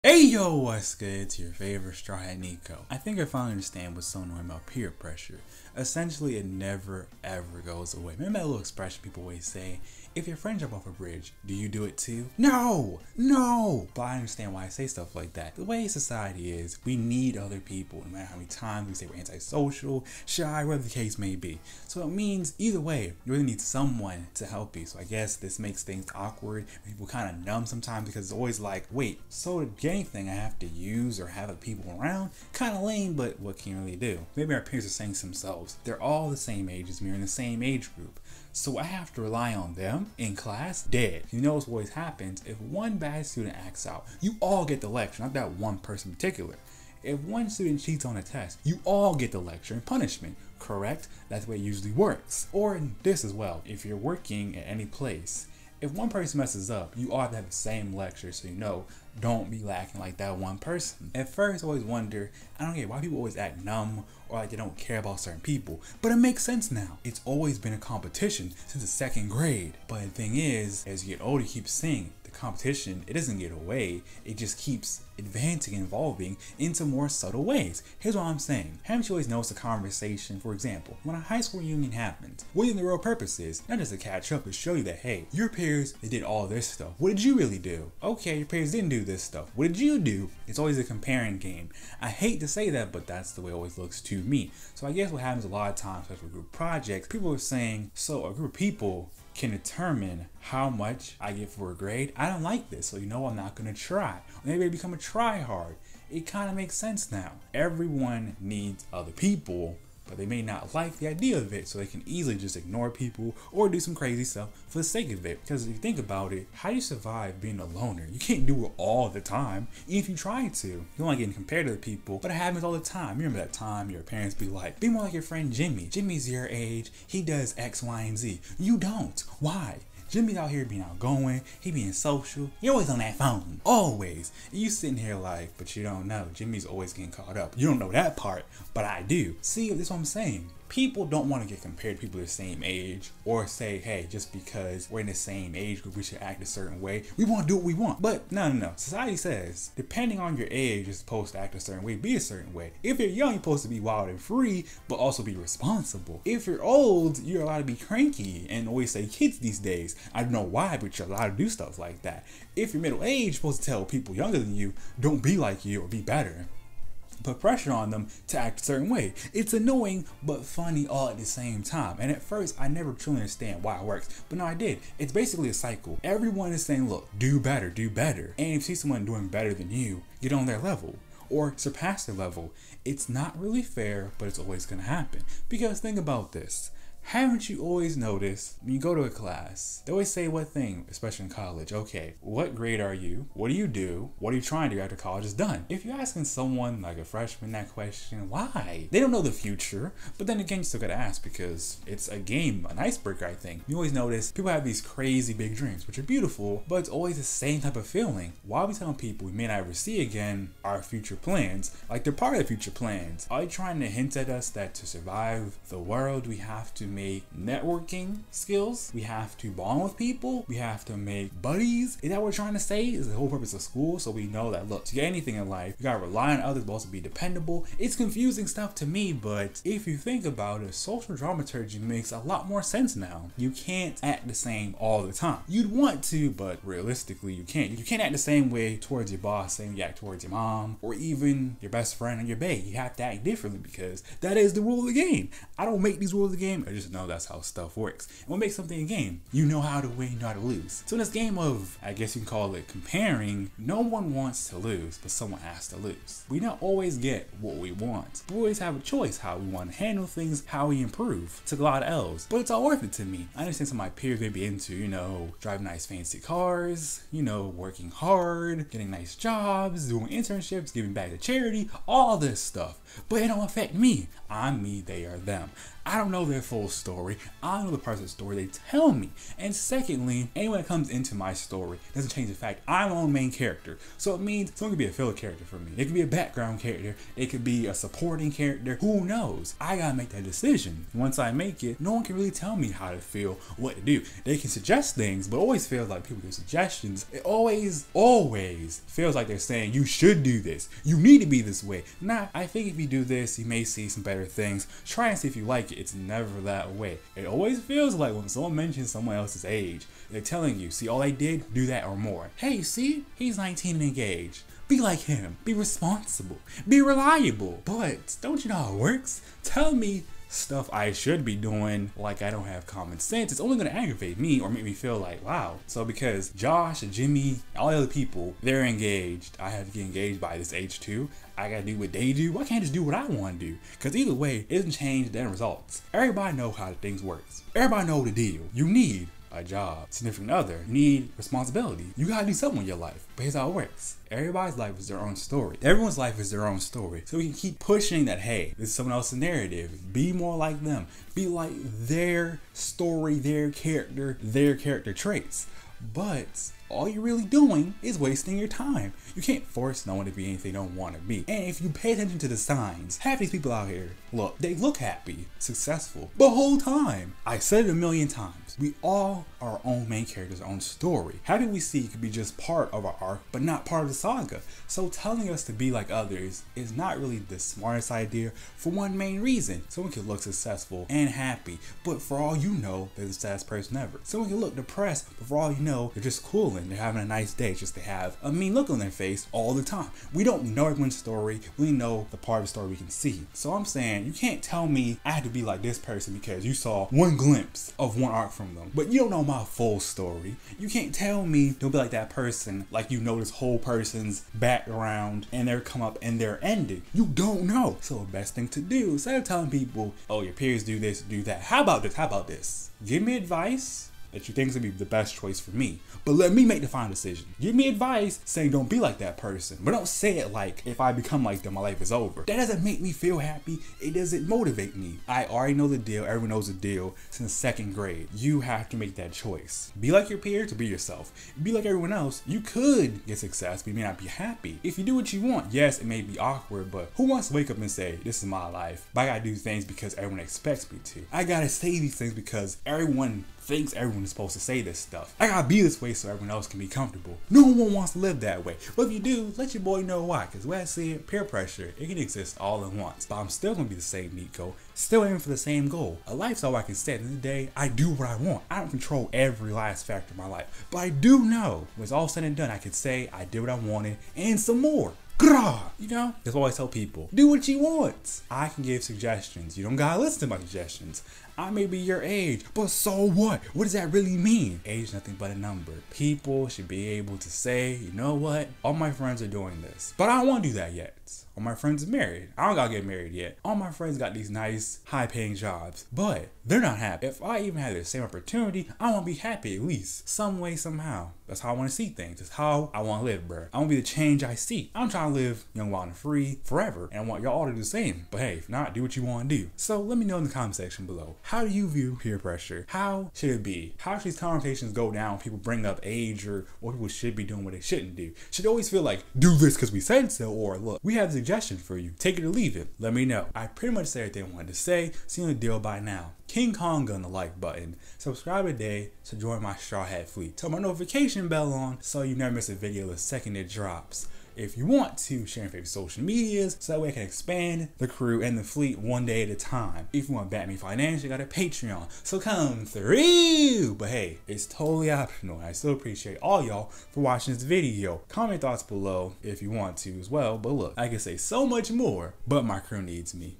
Hey yo, what's good? It's your favorite Straw Hat Nico. I think I finally understand what's so annoying about peer pressure. Essentially, it never ever goes away. Remember that little expression people always say, if your friend jump off a bridge, do you do it too? No! But I understand why I say stuff like that. The way society is, we need other people, no matter how many times we say we're antisocial, shy, whatever the case may be. So it means, either way, you really need someone to help you. So I guess this makes things awkward. People kind of numb sometimes because it's always like, wait, so to get anything I have to use or have other people around? Kind of lame, but what can you really do? Maybe our peers are saying to themselves, they're all the same age as me, or in the same age group. So I have to rely on them in class? Dead. You know what always happens? If one bad student acts out, you all get the lecture, not that one person in particular. If one student cheats on a test, you all get the lecture and punishment, correct? That's the way it usually works. Or this as well, if you're working at any place, if one person messes up, you all have to have the same lecture, so you know, don't be lacking like that one person. At first, I always wonder, I don't get why people always act numb or like they don't care about certain people, but it makes sense now. It's always been a competition since the second grade. But the thing is, as you get older, you keep seeing the competition, it doesn't get away, it just keeps advancing and evolving into more subtle ways. Here's what I'm saying. Haven't you always noticed a conversation, for example, when a high school reunion happens, what even the real purpose is, not just to catch up, but show you that, hey, your peers, they did all this stuff. What did you really do? Okay, your peers didn't do this stuff. What did you do? It's always a comparing game. I hate to say that, but that's the way it always looks to me. So I guess what happens a lot of times, especially with group projects, people are saying, so a group of people can determine how much I get for a grade. I don't like this, so you know I'm not gonna try. Maybe I become a try hard. It kind of makes sense now. Everyone needs other people, but they may not like the idea of it, so they can easily just ignore people or do some crazy stuff for the sake of it. Because if you think about it, how do you survive being a loner? You can't do it all the time, even if you try to. You don't like getting compared to other people, but it happens all the time. You remember that time your parents be like, be more like your friend Jimmy. Jimmy's your age, he does X, Y, and Z. You don't. Why? Jimmy's out here being outgoing, he being social, he always on that phone, always. And you sitting here like, but you don't know, Jimmy's always getting caught up. You don't know that part, but I do. See, that's what I'm saying. People don't want to get compared to people the same age or say, hey, just because we're in the same age group, we should act a certain way. We want to do what we want. But no. Society says, depending on your age, you're supposed to act a certain way, be a certain way. If you're young, you're supposed to be wild and free, but also be responsible. If you're old, you're allowed to be cranky and always say kids these days. I don't know why, but you're allowed to do stuff like that. If you're middle aged, you're supposed to tell people younger than you, don't be like you or be better. Put pressure on them to act a certain way. It's annoying but funny all at the same time. And at first I never truly understand why it works, but no, I did. It's basically a cycle. Everyone is saying, look, do better. And if you see someone doing better than you, get on their level or surpass their level. It's not really fair, but it's always gonna happen. Because think about this. Haven't you always noticed when you go to a class, they always say what thing, especially in college, okay, what grade are you? What do you do? What are you trying to do after college is done? If you're asking someone like a freshman that question, why? They don't know the future, but then again, you still gotta ask because it's a game, an icebreaker, I think. You always notice people have these crazy big dreams, which are beautiful, but it's always the same type of feeling. Why are we telling people we may not ever see again our future plans, like they're part of the future plans? Are you trying to hint at us that to survive the world, we have to make networking skills, we have to bond with people, we have to make buddies? Is that what we're trying to say? Is the whole purpose of school? So we know that, look, to get anything in life, you gotta rely on others, but also be dependable. It's confusing stuff to me, but if you think about it, social dramaturgy makes a lot more sense now. You can't act the same all the time. You'd want to, but realistically, you can't. You can't act the same way towards your boss, same way you act towards your mom, or even your best friend or your bae. You have to act differently because that is the rule of the game. I don't make these rules of the game, I just know that's how stuff works. And what makes something a game? You know how to win, you know how to lose. So in this game of, I guess you can call it comparing, no one wants to lose, but someone has to lose. We don't always get what we want. We always have a choice how we want to handle things, how we improve. Took a lot of L's, but it's all worth it to me. I understand some of my peers may be into, driving nice fancy cars, working hard, getting nice jobs, doing internships, giving back to charity, all this stuff. But it don't affect me. I'm me, they are them. I don't know their full story. I don't know the parts of the story they tell me. And secondly, anyone that comes into my story doesn't change the fact I'm my own main character. So it means someone could be a filler character for me. It could be a background character. It could be a supporting character. Who knows? I gotta make that decision. Once I make it, no one can really tell me how to feel, what to do. They can suggest things, but it always feels like people give suggestions. It always feels like they're saying you should do this. You need to be this way. Nah, I think if you do this, you may see some better things. Try and see if you like it. It's never that way. It always feels like when someone mentions someone else's age, they're telling you, see, all they did, do that or more. Hey, see, he's 19 and engaged. Be like him. Be responsible. Be reliable. But don't you know how it works? Tell me stuff I should be doing like I don't have common sense. It's only going to aggravate me or make me feel like, wow. So because Josh and Jimmy, all the other people, they're engaged, I have to get engaged by this age too. I gotta do what they do. Why can't I just do what I want to do? Because either way, it doesn't change the end results. Everybody know how things works. Everybody know the deal. You need a job, significant other, you need responsibility. You gotta do something in your life. But here's how it works. Everybody's life is their own story. Everyone's life is their own story. So we can keep pushing that, hey, this is someone else's narrative. Be more like them. Be like their story, their character traits. But all you're really doing is wasting your time. You can't force no one to be anything they don't want to be. And if you pay attention to the signs, half these people out here, look, they look happy, successful, the whole time. I said it a million times. We all are our own main characters, our own story. Having we see could be just part of our arc, but not part of the saga. So telling us to be like others is not really the smartest idea for one main reason. Someone could look successful and happy, but for all you know, they're the saddest person ever. Someone can look depressed, but for all you know, they're just cooling. They're having a nice day, just to have a mean look on their face all the time. We don't know everyone's story. We know the part of the story we can see. So I'm saying, you can't tell me I have to be like this person because you saw one glimpse of one arc from them, but you don't know my full story. You can't tell me don't be like that person like you know this whole person's background and their come up and their ending. You don't know. So the best thing to do, instead of telling people, oh, your peers do this, do that, how about this, how about this? Give me advice that you think is gonna be the best choice for me, but let me make the final decision. Give me advice saying don't be like that person, but don't say it like if I become like them, my life is over. That doesn't make me feel happy. It doesn't motivate me. I already know the deal. Everyone knows the deal since second grade. You have to make that choice. Be like your peers or be yourself. Be like everyone else. You could get success, but you may not be happy. If you do what you want, yes, it may be awkward, but who wants to wake up and say, this is my life, but I gotta do things because everyone expects me to. I gotta say these things because everyone thinks everyone is supposed to say this stuff. I gotta be this way so everyone else can be comfortable. No one wants to live that way. But if you do, let your boy know why. Because when I see it, peer pressure, it can exist all at once. But I'm still gonna be the same Nico, still aiming for the same goal. A lifestyle I can set. At the end of the day, I do what I want. I don't control every last factor of my life. But I do know, when it's all said and done, I can say I did what I wanted and some more. You know, that's what I tell people. Do what you want. I can give suggestions. You don't gotta listen to my suggestions. I may be your age, but so what? What does that really mean? Age is nothing but a number. People should be able to say, you know what? All my friends are doing this, but I don't want to do that yet. All my friends are married. I don't gotta get married yet. All my friends got these nice, high-paying jobs, but they're not happy. If I even had the same opportunity, I want to be happy at least, some way, somehow. That's how I want to see things. That's how I want to live, bro. I want to be the change I see. I'm trying to live young, wild, and free forever, and I want y'all to do the same. But hey, if not, do what you want to do. So let me know in the comment section below. How do you view peer pressure? How should it be? How should these conversations go down? People bring up age or what people should be doing, what they shouldn't do. Should it always feel like, do this because we said so, or look, we have a suggestion for you. Take it or leave it. Let me know. I pretty much said everything I wanted to say. See the deal by now. King Kong on the like button. Subscribe today to join my Straw Hat fleet. Turn my notification bell on so you never miss a video the second it drops. If you want to, share your favorite social medias so that way I can expand the crew and the fleet one day at a time. If you want to back me financially, I got a Patreon, so come through. But hey, it's totally optional. I still appreciate all y'all for watching this video. Comment thoughts below if you want to as well. But look, I can say so much more, but my crew needs me.